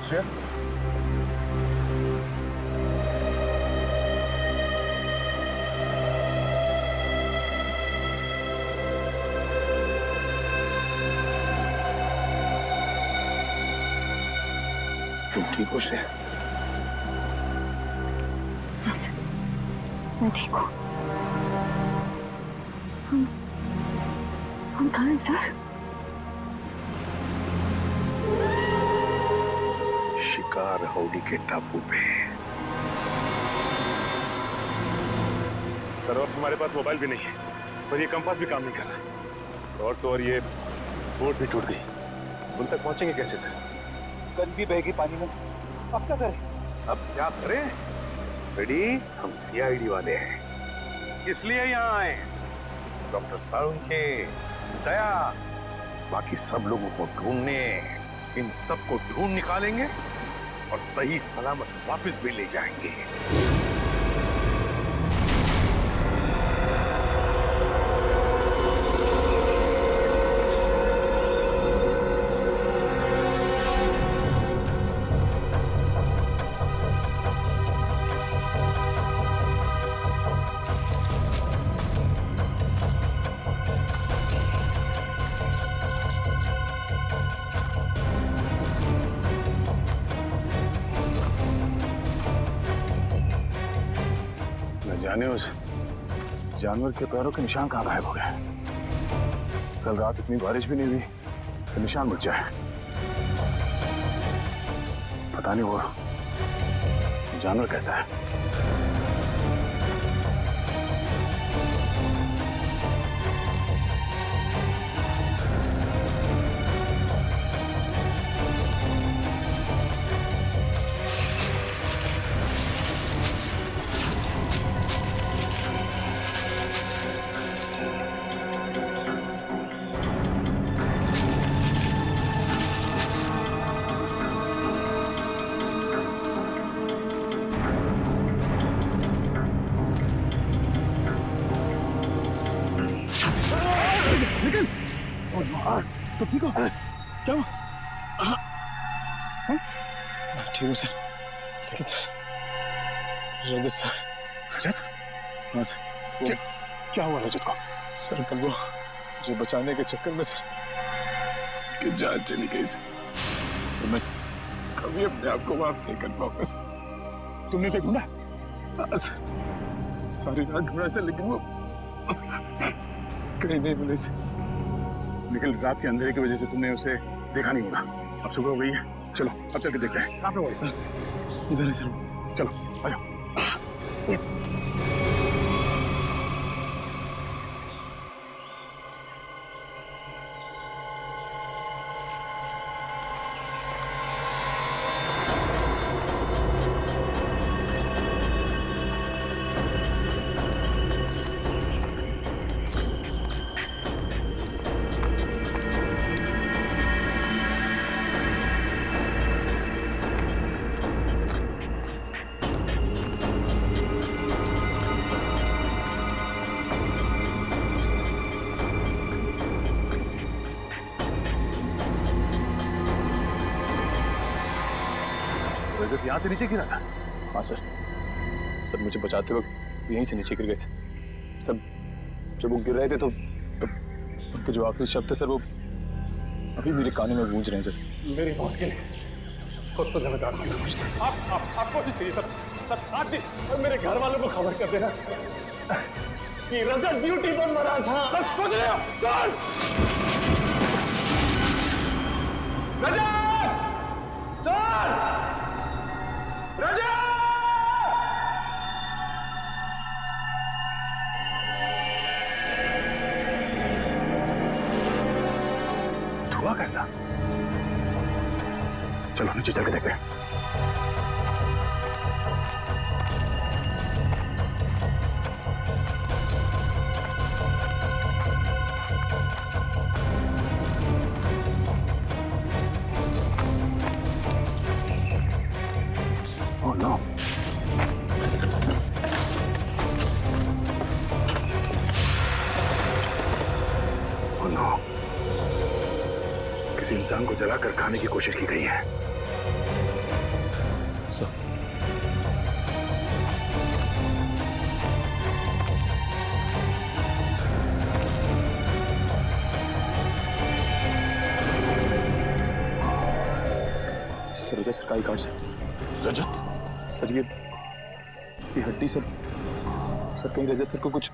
श्रेया, तुम ठीक हो श्रेया? हाँ सर, मैं ठीक हूँ। हम कहाँ हैं सर? शिकार हाउडी के टापू पे। सर अब हमारे पास मोबाइल भी नहीं है और ये कंपास भी काम नहीं कर रहा। और तो और ये बोट भी टूट गई। उन तक पहुंचेंगे कैसे सर? गन भी बहेगी पानी में। अब क्या करें? अब क्या करें? रेडी? हम सीआईडी वाले हैं, इसलिए यहाँ आए। डॉक्टर साळुंखे, दया, बाकी सब लोगों को ढूंढने, इन सबको ढूंढ निकालेंगे और सही सलामत वापस भी ले जाएंगे। जाने उस जानवर के पैरों के निशान कहाँ गायब हो गए। कल रात इतनी बारिश भी नहीं हुई तो निशान मिट जाए। पता नहीं वो जानवर कैसा है। तो ठीक हो? क्या हुआ? ठीक हूँ सर, लेकिन सर रजत सर। रजत? हाँ सर। क्या हुआ रजत को? सर कल वो मुझे बचाने के चक्कर में सर कि जान चली गई सर। मैं कभी अपने आप को माफ नहीं कर पाऊंगा सर। तुमने उसे ढूंढा? हाँ सर, सारी रात ढूंढा सर, लेकिन वो कहीं नहीं मिले सर। लेकिन रात के अंधेरे की वजह से तुमने उसे देखा नहीं होगा। अब सुबह हो गई है, चलो अब चल के देखते हैं। कहाँ पे हुआ सर? इधर है सर। चलो आ जाओ। रजत यहाँ से नीचे गिरा था? हाँ सर, सर मुझे बचाते वक्त यहीं से नीचे गिर गए सब। जब वो गिर रहे थे तो उनके जो आखिरी शब्द थे सर वो अभी मेरे कानों में गूंज रहे हैं सर। मेरी मौत के लिए खुद को जिम्मेदार मत समझना। आप कोशिश करिए सर, आप भी मेरे घर वालों को खबर कर देना कि रजत ड्यूटी पर मरा था। सर सोच रहे हो? सर रजत! सर रजत! धुआं कैसा? चलो नीचे चल के देखते हैं। Oh no! Oh no! किसी इंसान को जलाकर खाने की कोशिश की गई है। सर सर रजत सरकारी कार्ड से। रजत? सर ये हड्डी सर कहीं रजत सर को कुछ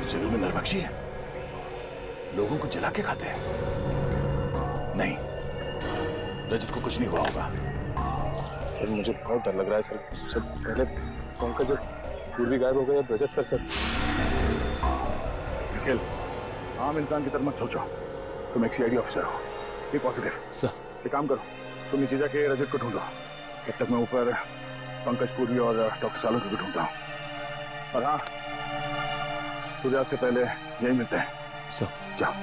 सिविल में नरबख्शी है, लोगों को जला के खाते हैं। नहीं, रजत को कुछ नहीं हुआ होगा। सर मुझे बहुत डर लग रहा है सर। सर पहले पंकज और पूर्वी गायब हो गए, अब रजत सर। निखिल, आम इंसान की तरह मत सोचो, तुम एक सीआईडी ऑफिसर हो, बी पॉजिटिव। सर एक काम करो, तुम नीचे जाके रजत को ढूंढो, जब तक मैं ऊपर पंकज, पूर्वी और डॉक्टर सालों को भी ढूंढता हूँ। और हाँ, सूर्यास्त से पहले यही मिलते हैं। सर जाओ।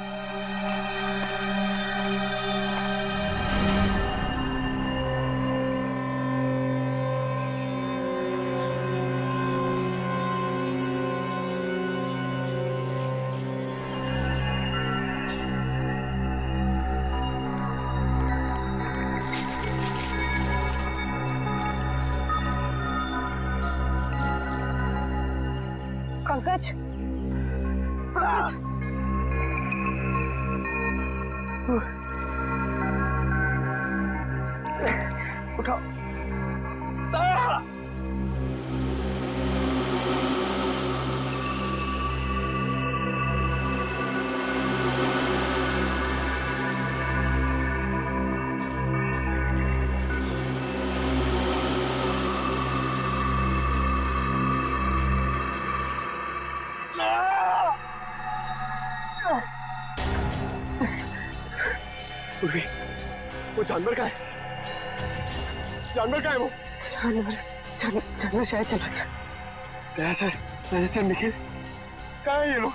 पंकज, पंकज, उठाओ। पूर्वी, वो जानवर का है? जानवर का है वो? जानवर शायद चला गया। नया सर निखिल, कहाँ है ये लोग?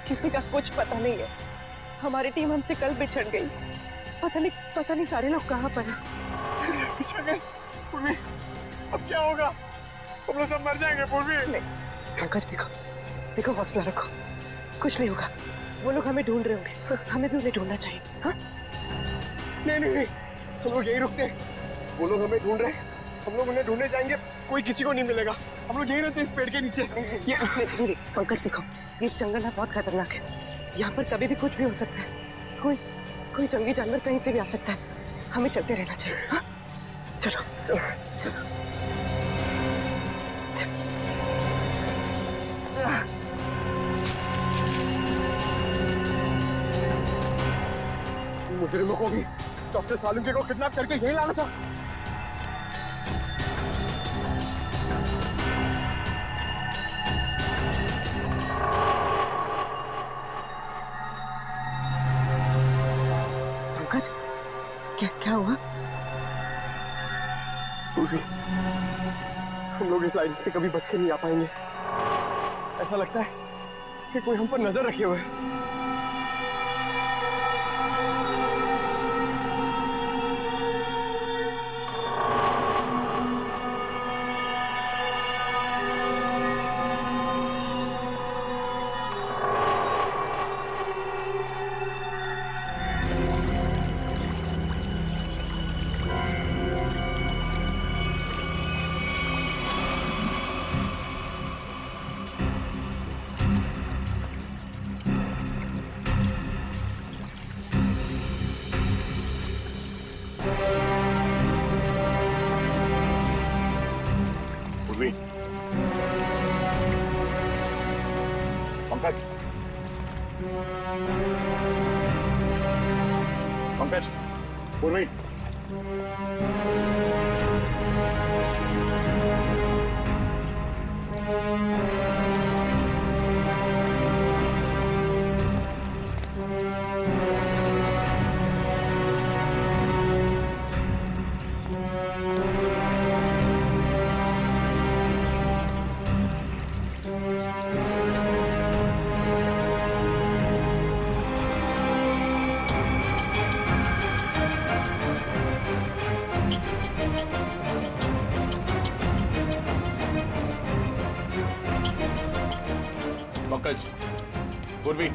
किसी का कुछ पता नहीं है। हमारी टीम हमसे कल बिछड़ गई। पता नहीं सारे लोग कहाँ पर हैं। बिछड़ गए? पूर्वी, अब क्या होगा? हम लोग सब मर जाएंगे पूर्वी। पंकज देखो हौसला रखो, कुछ नहीं होगा। वो लोग हमें ढूंढ रहे होंगे, हमें भी उन्हें ढूंढना चाहिए। हाँ? नहीं, हम लोग यहीं रुकते हैं। वो लोग हमें ढूंढ रहे हैं, हम लोग उन्हें ढूंढने जाएंगे, कोई किसी को नहीं मिलेगा। हम लोग यहीं रहते हैं, इस पेड़ के नीचे। नहीं, पंकज देखो, ये जंगल है, बहुत खतरनाक है। यहाँ पर कभी भी कुछ भी हो सकता है। कोई जंगली जानवर कहीं से भी आ सकता है। हमें चलते रहना चाहिए। हाँ? चलो। मुजरिमों को भी डॉक्टर सालुंके को किडनैप करके यहीं लाना था। पंकज, क्या हुआ? पूर्वी, हम लोग इस लाइन से कभी बच के नहीं आ पाएंगे। ऐसा लगता है कि कोई हम पर नजर रखे हुए है। पंकज, पूर्वी, पंकज, पूर्वी,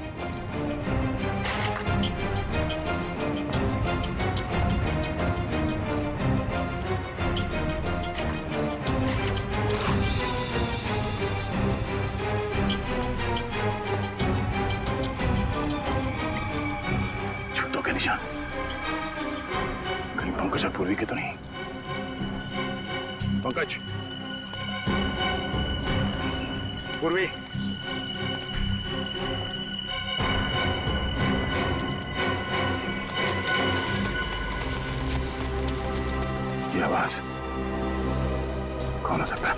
पंकज और पूर्वी की तो नहीं। पंकज, पूर्वी, ये आवाज कौन हो सकता है?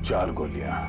चार गोलियां।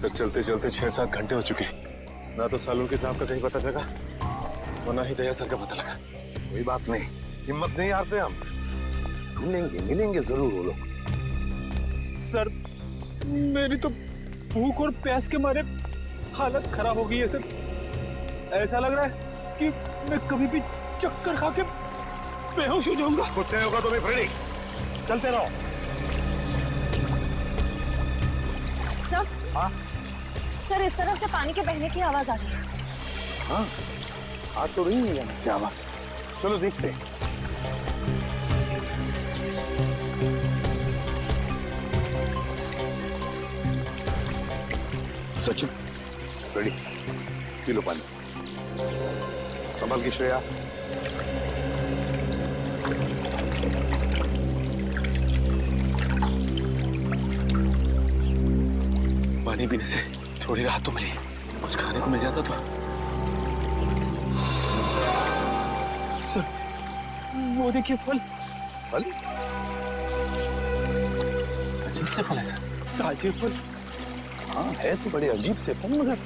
सर चलते चलते 6-7 घंटे हो चुके। ना तो सालू के साहब का कहीं पता लगा और ना ही दया सर का पता लगा। कोई बात नहीं, हिम्मत नहीं हारते हम, ढूंढेंगे, मिलेंगे जरूर वो लोग। सर मेरी तो भूख और प्यास के मारे हालत खराब हो गई है सर। ऐसा लग रहा है कि मैं कभी भी चक्कर खा के बेहोश हो जाऊंगा। कुछ नहीं होगा तुम्हें फ्रेडी, चलते रहो। सर, हाँ सर इस तरफ से पानी के बहने की आवाज आ रही है। हाँ, आ तो रही है यहाँ से आवाज। चलो देखते हैं। सचिन, रेडी, पी लो पानी। संभल की श्रेया। पानी पीने से थोड़ी राहत तो मिली, कुछ खाने को मिल जाता तो। सर वो देखिए फल। फल? अजीब से फल है सर। ताजे फल। हाँ है तो बड़े अजीब से फल, मगर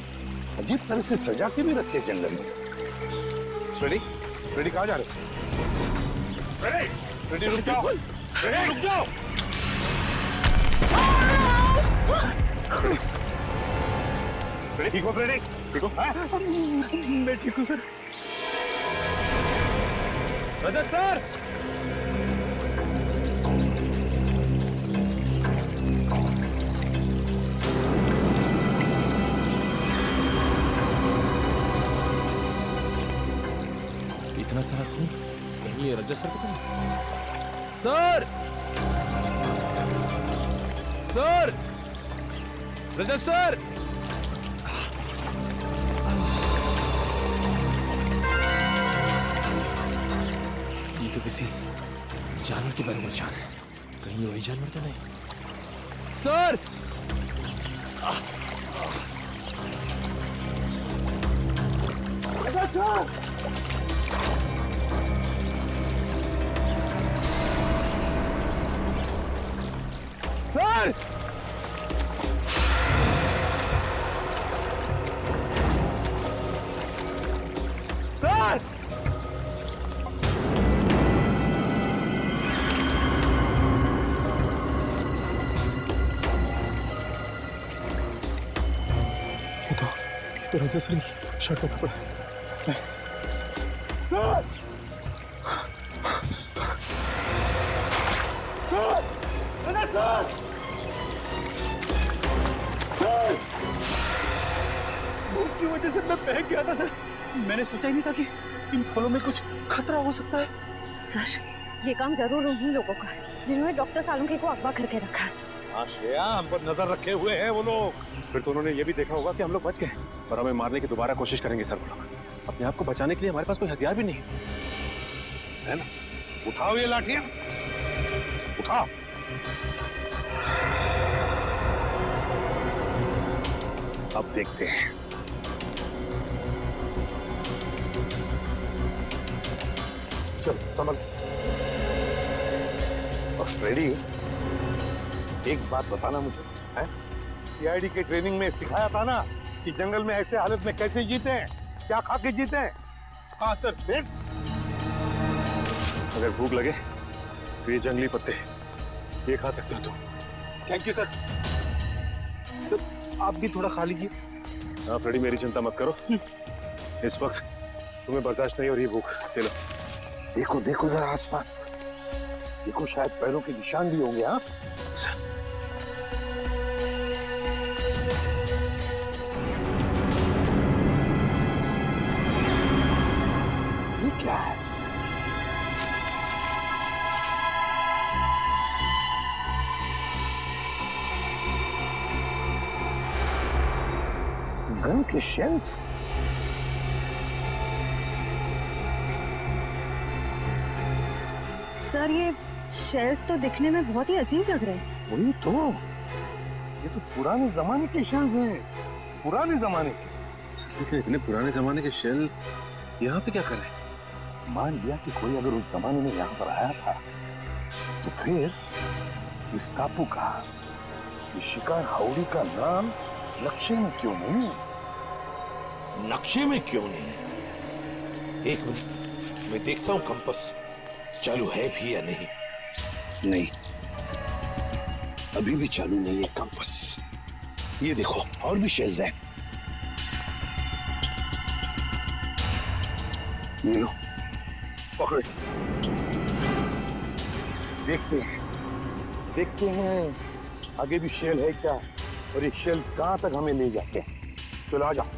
अजीब तरह से सजा के भी रखे जंगल में। रेडी, रेडी कहाँ जा रहे हो? रेडी, रेडी रुक जाओ, रेडी रुक जाओ। ठीक हो फ्रेडी? ठीक हो? मैं ठीक हूँ सर। रजत सर, इतना सारा खून कहीं ये रजत सर को सर, सर, रजत सर, ये तो किसी जानवर के बारे में जान है। कहीं ये वही जानवर तो नहीं? सर, रजत सर! सर सर तो रजत सर की शर्ट का कपड़ा। भूख की वजह से मैं बहक गया था सर। मैंने सोचा ही नहीं था कि इन फलों में कुछ खतरा हो सकता है। सर ये काम जरूर उन्हीं लोगों का है जिन्होंने डॉक्टर सालुंखे को अगवा करके रखा है। हाँ श्रेया, हम पर नजर रखे हुए हैं वो लोग। फिर तो उन्होंने ये भी देखा होगा कि हम लोग बच गए और हमें मारने की दोबारा कोशिश करेंगे सर। वो लोग अपने आप को बचाने के लिए हमारे पास कोई हथियार भी नहीं है ना? उठाओ ये लाठियां, उठाओ। अब देखते हैं। चल संभल। और फ्रेडी, एक बात बताना मुझे, हैं? सीआईडी के ट्रेनिंग में सिखाया था ना कि जंगल में ऐसे हालत में कैसे जीते हैं, क्या खा के जीते हैं? हाँ सर। फिर अगर भूख लगे तो ये जंगली पत्ते ये खा सकते हो तुम। Thank you sir. सर आप भी थोड़ा खा लीजिए। हाँ फ्रेडी, मेरी चिंता मत करो, इस वक्त तुम्हें बर्दाश्त नहीं हो रही भूख। ले लो। देखो देखो जरा आसपास, देखो शायद पैरों के निशान भी होंगे। हाँ सर ये क्या है? गन के शेल्स? सर ये शेल्स तो दिखने में बहुत ही अजीब लग रहे हैं। वही तो, ये तो पुराने जमाने के शेल्स हैं, पुराने जमाने के। लेकिन इतने पुराने जमाने के शेल यहाँ पे क्या कर रहे हैं? मान लिया कि कोई अगर उस जमाने में यहाँ पर आया था, तो फिर इस टापू का, इस शिकार हावड़ी का नाम नक्शे में क्यों नहीं? नक्शे में क्यों नहीं? एक मिनट, मैं देखता हूं कंपास चालू है भी या नहीं। नहीं, अभी भी चालू नहीं है कंपास। ये देखो और भी शेल्स हैं। ये लो, पकड़ो। देखते हैं आगे भी शेल है क्या, और ये शेल्स कहां तक हमें ले जाते हैं। चलो आ जाओ।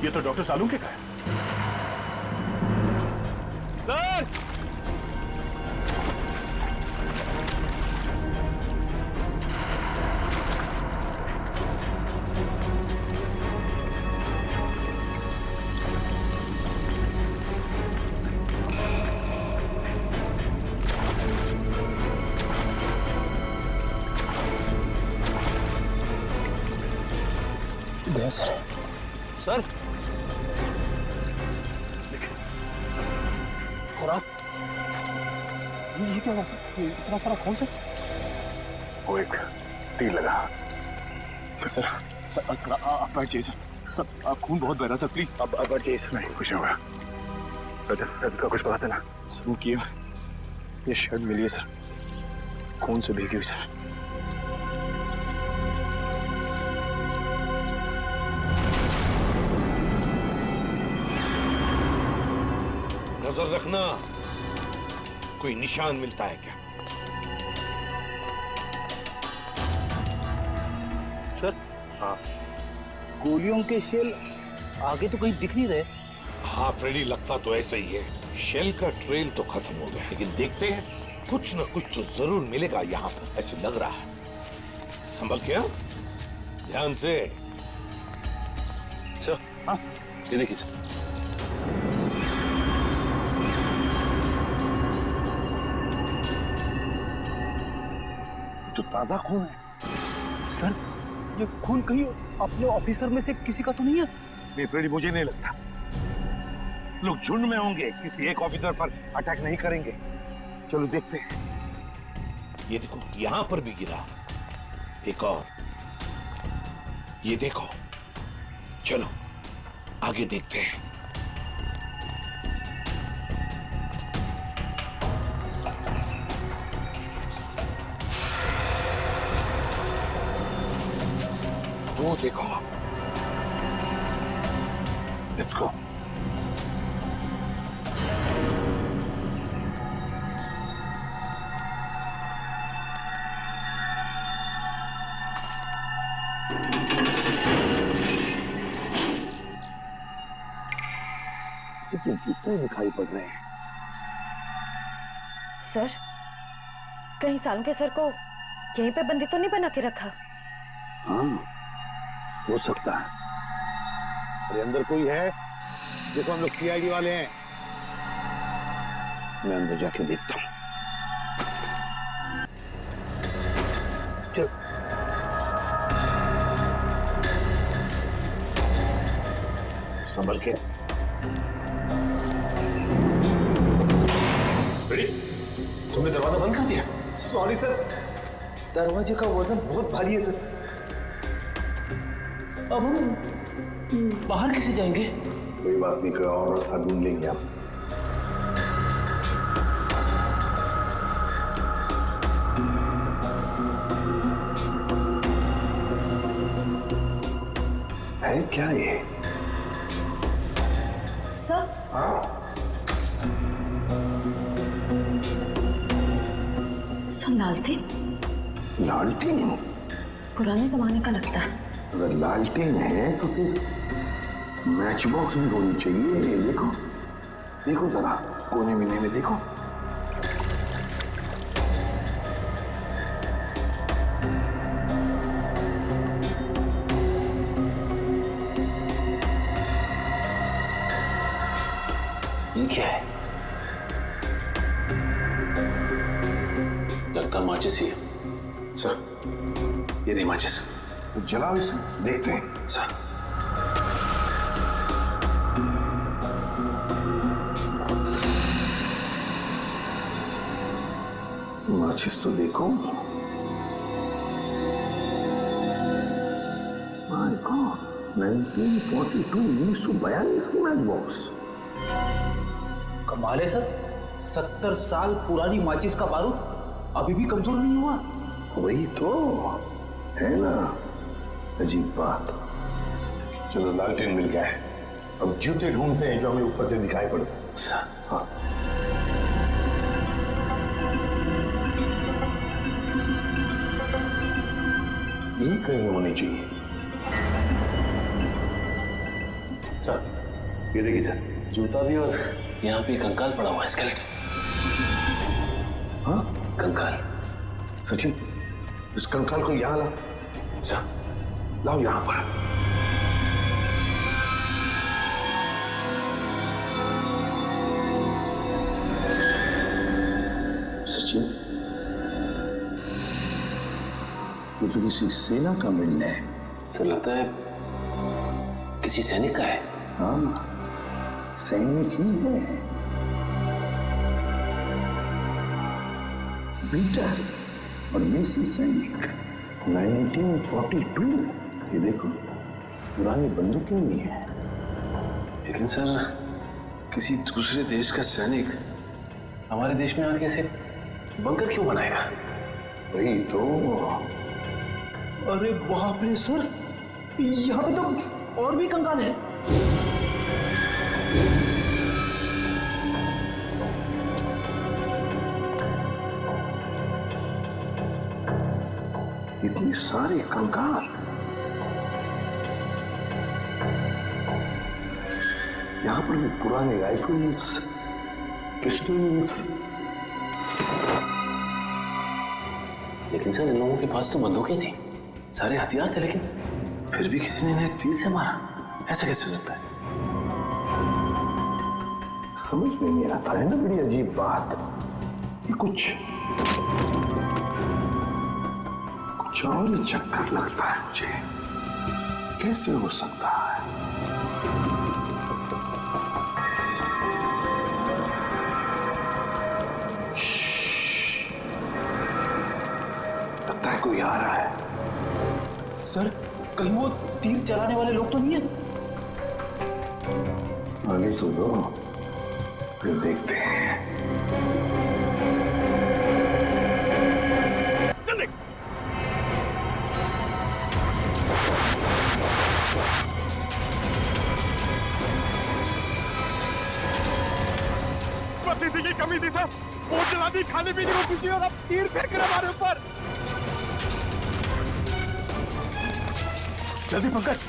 ये तो डॉक्टर सालुंके का है। सर सर सर आप ये क्या हुआ सर? इतना सारा खून सर? वो एक तीर लगा। सर सर सर आप बैठ जाइए सर। सर आप खून बहुत बह रहा सर, प्लीज आप बैठ जाइए सर। नहीं कुछ नहीं होगा। रजत का कुछ पता चला? सर वो किए ये शर्ट मिली है सर, खून से भीगी हुई सर। नजर रखना, कोई निशान मिलता है क्या? सर हाँ, गोलियों के शेल आगे तो कहीं दिख नहीं रहे। हाँ फ्रेडी, लगता तो ऐसा ही है। शेल का ट्रेल तो खत्म हो गया, लेकिन देखते हैं कुछ न कुछ तो जरूर मिलेगा यहाँ पर, ऐसे लग रहा है। संभल के आओ, ध्यान से। सर हाँ ये देखिए सर। तो ताजा खून है। सर ये खून कहीं अपने ऑफिसर में से किसी का तो नहीं है? नहीं फ्रेडी, मुझे नहीं लगता। लोग झुंड में होंगे, किसी एक ऑफिसर पर अटैक नहीं करेंगे। चलो देखते हैं। ये देखो यहां पर भी गिरा, एक और, ये देखो। चलो आगे देखते हैं। वो देखो। Let's go. के जूते दिखाई पड़ रहे हैं। सर कहीं सालम के सर को यहीं पे बंदी तो नहीं बना के रखा? हाँ हो सकता है। अरे अंदर कोई है? देखो हम लोग सीआईडी वाले हैं। मैं अंदर जाके देखता हूँ। चलो। संभल के। तुमने दरवाजा बंद कर दिया? सॉरी सर, दरवाजे का वजन बहुत भारी है सर। अब हम बाहर कैसे जाएंगे? कोई बात नहीं, कोई और रास्ता ढूंढ लेंगे आप। है क्या ये? सर सर लालटेन? लालटेन? पुराने जमाने का लगता है। अगर लालटेन है तो फिर मैच बॉक्स भी होनी चाहिए। देखो देखो जरा कोने मिने में देखो। ये क्या है? लगता माचिस ही है। सर ये नहीं माचिस। तो जलाओ इसे, देखते हैं। सर माचिस तो देखो। माय गॉड, 1942 1942 की मैच बॉक्स। कमाल है सर, 70 साल पुरानी माचिस का बारूद अभी भी कमजोर नहीं हुआ। वही तो है ना, अजीब बात। चलो लालटेन मिल गया है, अब जूते ढूंढते हैं जो हमें ऊपर से दिखाई पड़े। हाँ ये कहीं होनी चाहिए। सर ये देखिए सर, जूता भी और यहाँ पे कंकाल पड़ा हुआ है, स्केलेटन। हाँ कंकाल। सचिन इस कंकाल को यहाँ ला। सर लाओ यहाँ पर। सचिन ये तो किसी सेना का मिलना है। सर लगता है किसी सैनिक का है। हाँ सैनिक ही है। पीटर और मेसी सैनिक 1942। ये देखो पुरानी बंदूकें भी हैं। लेकिन सर किसी दूसरे देश का सैनिक हमारे देश में आके ऐसे बंकर क्यों बनाएगा? वही तो। अरे बाप रे सर, यहाँ पे तो और भी कंकाल है। इतने सारे कंकाल। यहाँ पर भी पुराने राइफल्स, पिस्टल्स। लेकिन सर इन लोगों के पास तो बंदूकें थी, सारे हथियार थे, लेकिन फिर भी किसी ने इन्हें तीर से मारा। ऐसा कैसे हो सकता है? समझ में नहीं आता है ना, बड़ी अजीब बात। ये कुछ और ही चक्कर लगता है मुझे। कैसे हो सकता है? लगता है कोई आ रहा है। सर कहीं वो तीर चलाने वाले लोग तो नहीं है? आने तो दो, फिर देखते हैं। बस की कमी थी सर, वो चला दी, खाने पीने को कुछ नहीं, और अब तीर फेंक रहे हमारे ऊपर। जल्दी पंकज।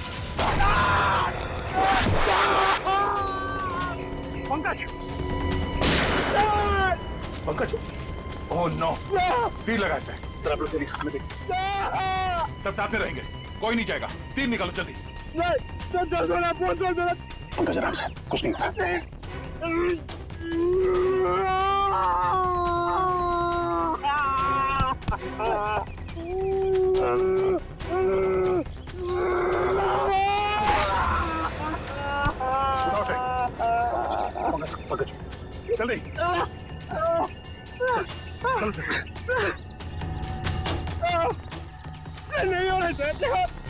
पंकज, पंकज, ओह नो, तीर लगा इसे। आप लोग तेरी खाने देख। सब साथ में रहेंगे, कोई नहीं जाएगा। तीर निकालो जल्दी। पंकज आराम से, कुछ नहीं होता। पंकज जल्दी। नहीं हो रहा है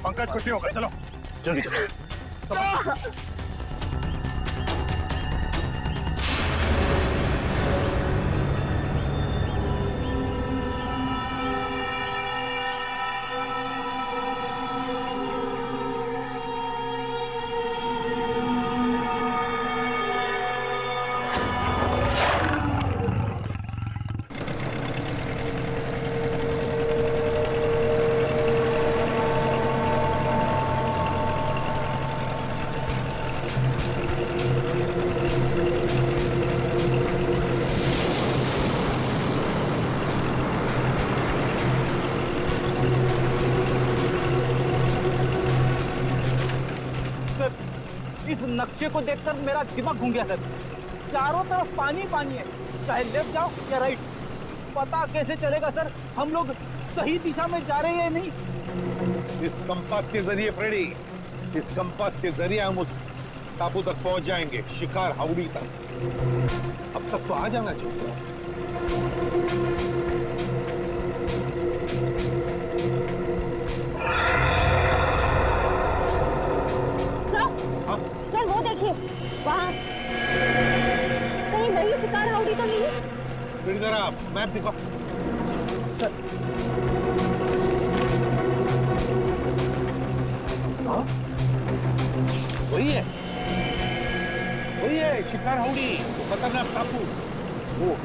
पंकज, कुछ नहीं होगा, चलो जल्दी चलो। इस नक्शे को देखकर मेरा दिमाग घूम गया सर। चारों तरफ पानी पानी है, चाहे लेफ्ट जाओ या राइट, पता कैसे चलेगा सर हम लोग सही दिशा में जा रहे हैं या नहीं? इस कंपास के जरिए फ्रेडी, इस कंपास के जरिए हम उस टापू तक पहुंच जाएंगे, शिकार हाउड़ी तक। अब तक तो आ जाना चाहिए। सर वो देखिए वहाँ, कहीं वही शिकार हाउड़ी तो नहीं है? फिर जरा मैप दिखाओ। वही है, वही है शिकार हाउड़ी, खतरनाक टापू वो।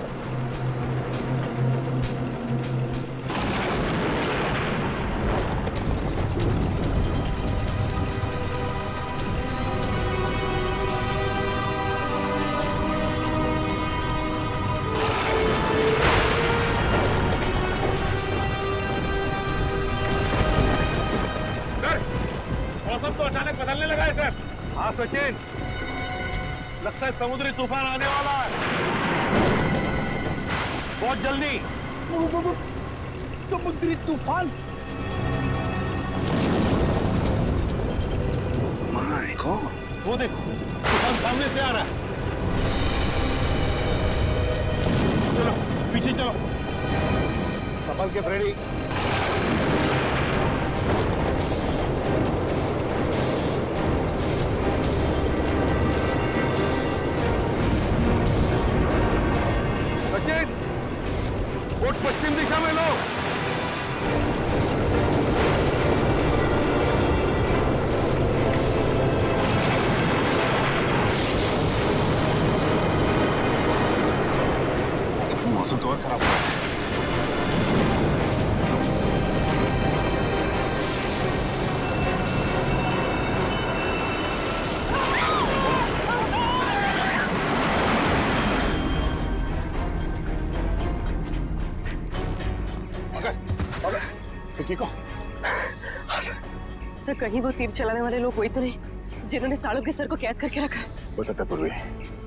मौसम तो अचानक बदलने लगा है सर। हाँ सचिन, लगता है समुद्री तूफान आने वाला है बहुत जल्दी। समुद्री तूफान? माय गॉड, वो देखो तूफान सामने से आ रहा है। चलो पीछे चलो, संभल के फ्रेडी। बोट पश्चिम दिशा में लो। मौसम तो और खराब हुआ है। ठीक हो? हाँ सर, कहीं वो तीर चलाने वाले लोग वही तो नहीं जिन्होंने सालों के सर को कैद करके रखा है? हो सकता है पूर्वी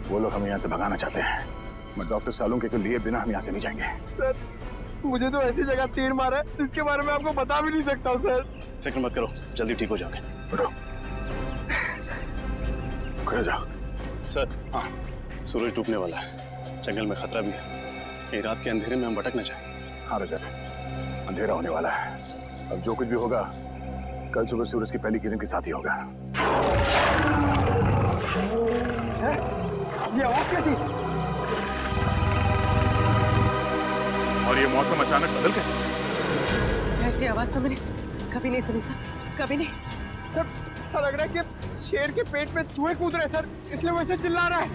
वो लोग हमें यहाँ से भगाना चाहते हैं, मैं डॉक्टर सालुंके को लिए बिना हम यहाँ से नहीं जाएंगे। सर मुझे तो ऐसी जगह तीर मारा है जिसके बारे में आपको बता भी नहीं सकता हूँ सर। फिक्र मत करो, जल्दी ठीक हो जाओगे। उठो, खड़े जाओ। सर, हाँ, सूरज डूबने वाला है, जंगल में खतरा भी है, कहीं रात के अंधेरे में हम भटक न जाए। हाँ रजत, अंधेरा होने वाला है, अब जो कुछ भी होगा कल सुबह सूरज की पहली किरण के साथ ही होगा। सर ये आवाज कैसी? और ये मौसम अचानक बदल कैसे? ऐसी आवाज तो मैंने कभी नहीं सुनी सर, कभी नहीं। सर ऐसा लग रहा है कि शेर के पेट में चूहे कूद रहे सर, इसलिए वैसे चिल्ला रहा है।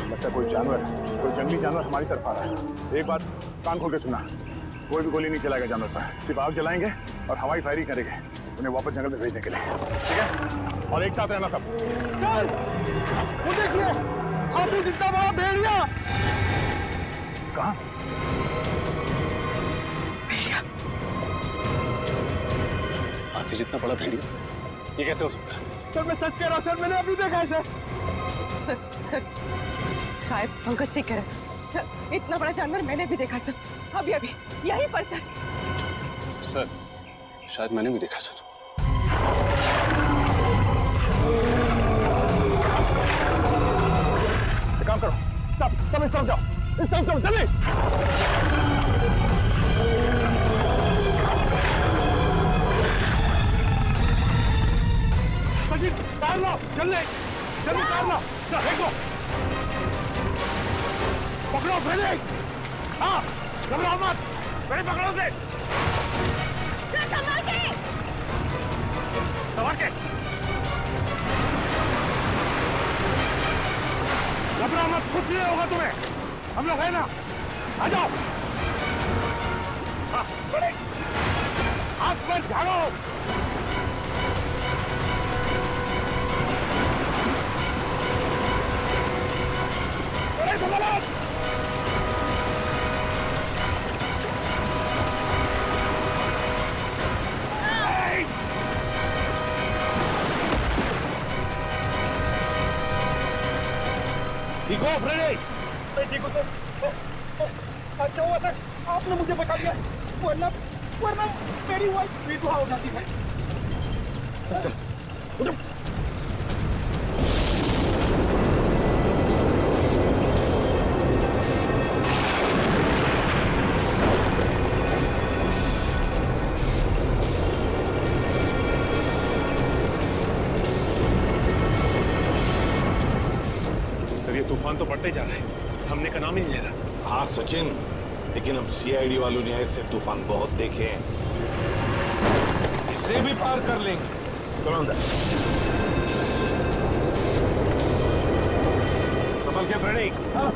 लगता है कोई जानवर, कोई जंगली जानवर हमारी तरफ आ रहा है। एक बात कान खोल के सुना, कोई भी गोली नहीं चलाएगा जानवर पर, सिर्फ आग जलाएंगे और हवाई फायरिंग करेंगे उन्हें वापस जंगल में भेजने के लिए, ठीक है? और एक साथ रहना सब। सर वो देखिए, हाथी जितना बड़ा भेड़िया। कहाँ? हाथी जितना बड़ा भेड़िया, ये कैसे हो सकता है? सर मैं सच कह रहा हूँ सर, मैंने अभी देखा है सर। सर शायद पंकज ठीक कह रहा है सर, इतना बड़ा जानवर मैंने भी देखा सर, अभी यहीं पर सर। सर, शायद मैंने भी देखा सर। काम करो, सब इस तरफ जाओ, इस तरफ जाओ, जल्दी। डाल लो, जल्दी डाल लो, देखो, पकड़ो पहले। हाँ, घबराओ मत, पहले पकड़ो से। संभाल के। घबराओ मत, कुछ नहीं होगा तुम्हें, हम लोग हैं ना, आ जाओ। हाँ, बड़े हाथ पर झाड़ो। बड़े संभालो। ठीक हो फ्रेडी? मैं ठीक हूँ सर। अच्छा हुआ सर आपने मुझे बता दिया, वरना मेरी वाइफ विधवा हो जाती है। चल उठो। तूफान तो बढ़ते जा रहा है, हमने का नाम ही नहीं ले रहा। हाँ सचिन, लेकिन हम सीआईडी वालों ने ऐसे तूफान बहुत देखे हैं, इसे भी पार कर लेंगे। चलो अंदर। संभल के फ्रेडी। हाँ।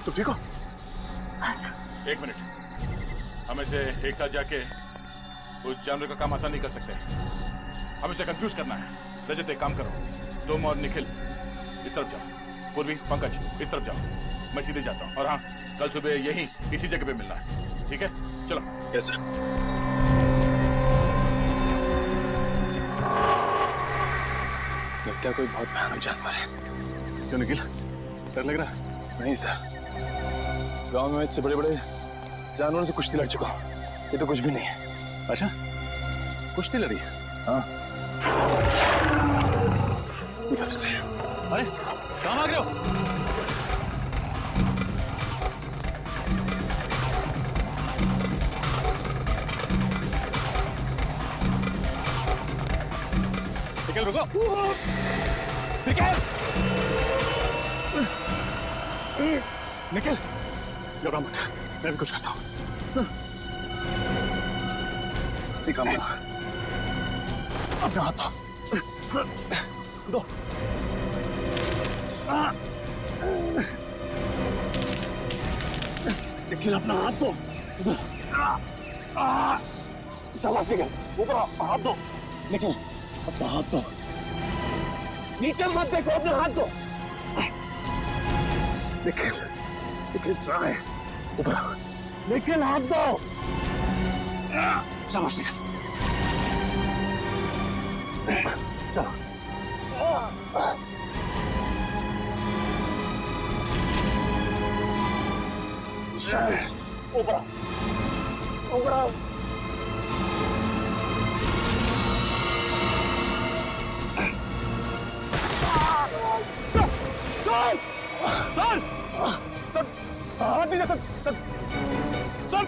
तुम ठीक हो? हाँ सर। एक मिनट, हम इसे एक साथ जाके उस जानवर का काम आसान नहीं कर सकते, हम इसे कंफ्यूज करना है। रजत एक काम करो, तुम और निखिल इस तरफ जाओ, पूर्वी पंकज इस तरफ जाओ, मैं सीधे जाता हूँ। और हाँ, कल सुबह यहीं इसी जगह पे मिलना है, ठीक है? चलो। Yes sir. लगता है कोई बहुत भयानक जानवर है। क्यों निखिल, डर लग रहा है? नहीं सर, गांव में इससे बड़े बड़े जानवरों से कुश्ती लड़ चुका हूँ, ये तो कुछ भी नहीं है। अच्छा, कुश्ती लड़ी? हाँ, इधर से। अरे कहाँ भाग रहे हो? निकल, रुको। निकल, लगा मत, मैं भी कुछ करता हूँ। काम करो, अपना हाथ दो। सर, दो। निखिल, अपना हाथ दो। शाबाश निखिल, ऊपर हाथ दो। निखिल, अपना हाथ दो। नीचे मत देखो, अपना हाथ दो। निखिल, निखिल ट्राई, ऊपर। निखिल, हाथ दो। शाबाश निखिल, चलो। शाबाश, ऊपर, ऊपर। सर, सर, सर, हाथ दीजिए sir, sir, sir,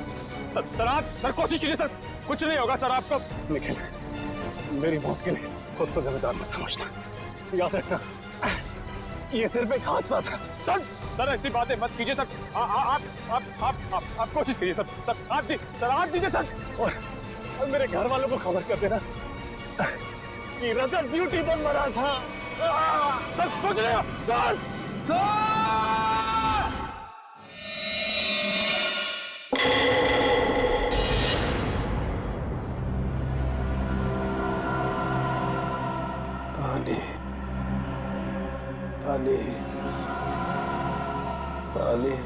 sir, sir, आप सर कोशिश कीजिए सर, कुछ नहीं होगा सर आपको। निखिल, मेरी मौत के लिए खुद को जिम्मेदार मत समझना, याद रखना ये सिर्फ एक हादसा था। सर, सर ऐसी बातें मत कीजिए सर, आप कोशिश कीजिए सर, सर हाथ दीजिए सर, और मेरे घर वालों को खबर कर देना कि रजत ड्यूटी पर मरा था। सर सोच रहे हो? Sir, sir. पानी, पानी,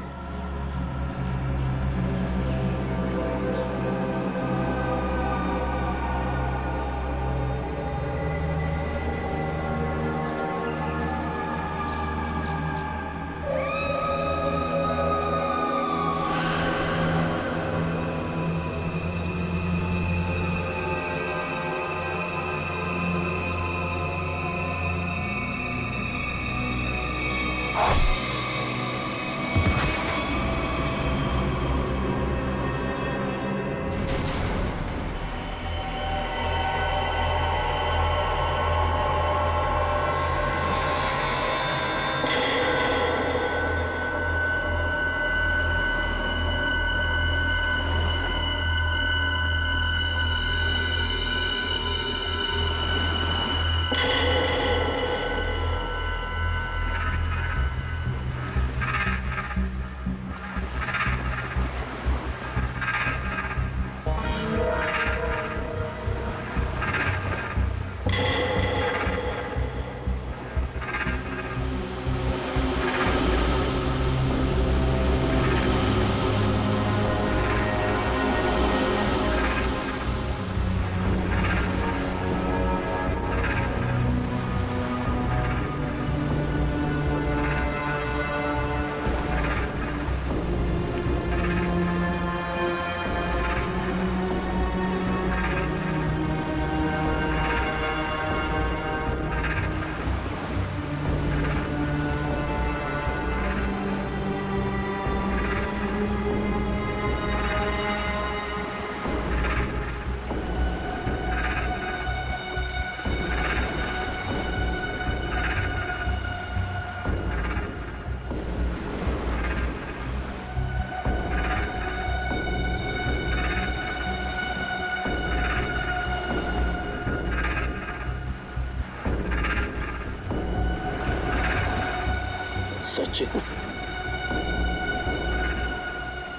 Sachin,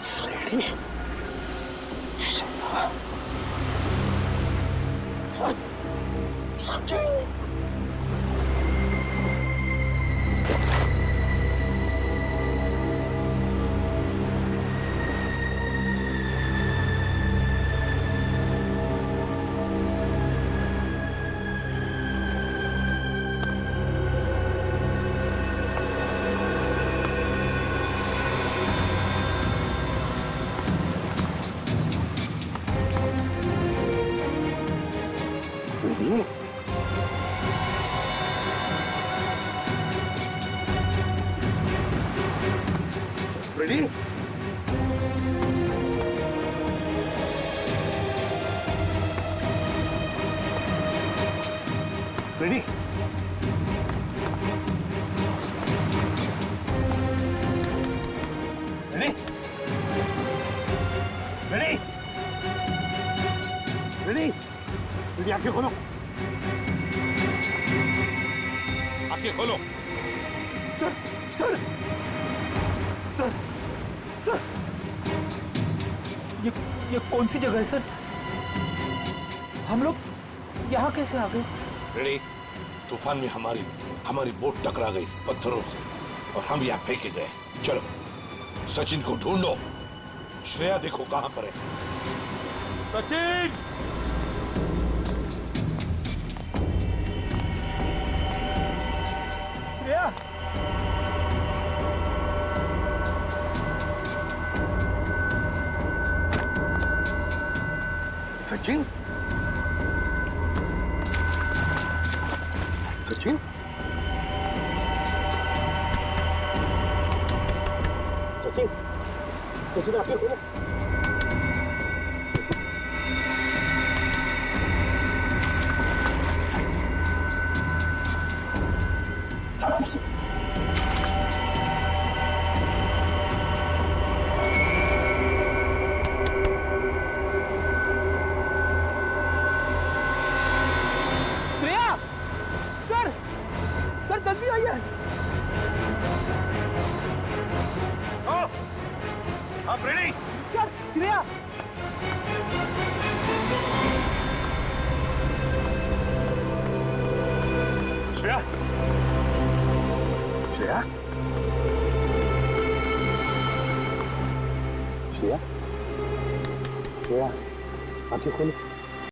Freddie, Sachin. Ready? Ready? Ready? Ready? Ready? Ready, आंखें खोलो। आंखें खोलो। सर सर सर सर ये कौन सी जगह है सर? हम लोग यहाँ कैसे आ गए? रेडी? तूफान में हमारी बोट टकरा गई पत्थरों से और हम यहाँ फेंके गए। चलो सचिन को ढूंढो। श्रेया देखो कहां पर है। सचिन! श्रेया! सचिन? सचिन? सचिन? सचिन, आंखें खोलो। श्रेया! सर! सर जल्दी आइए! आप रेडी? सर, श्रेया! श्रेया? श्रेया? श्रेया? श्रेया, आंखें खोलो।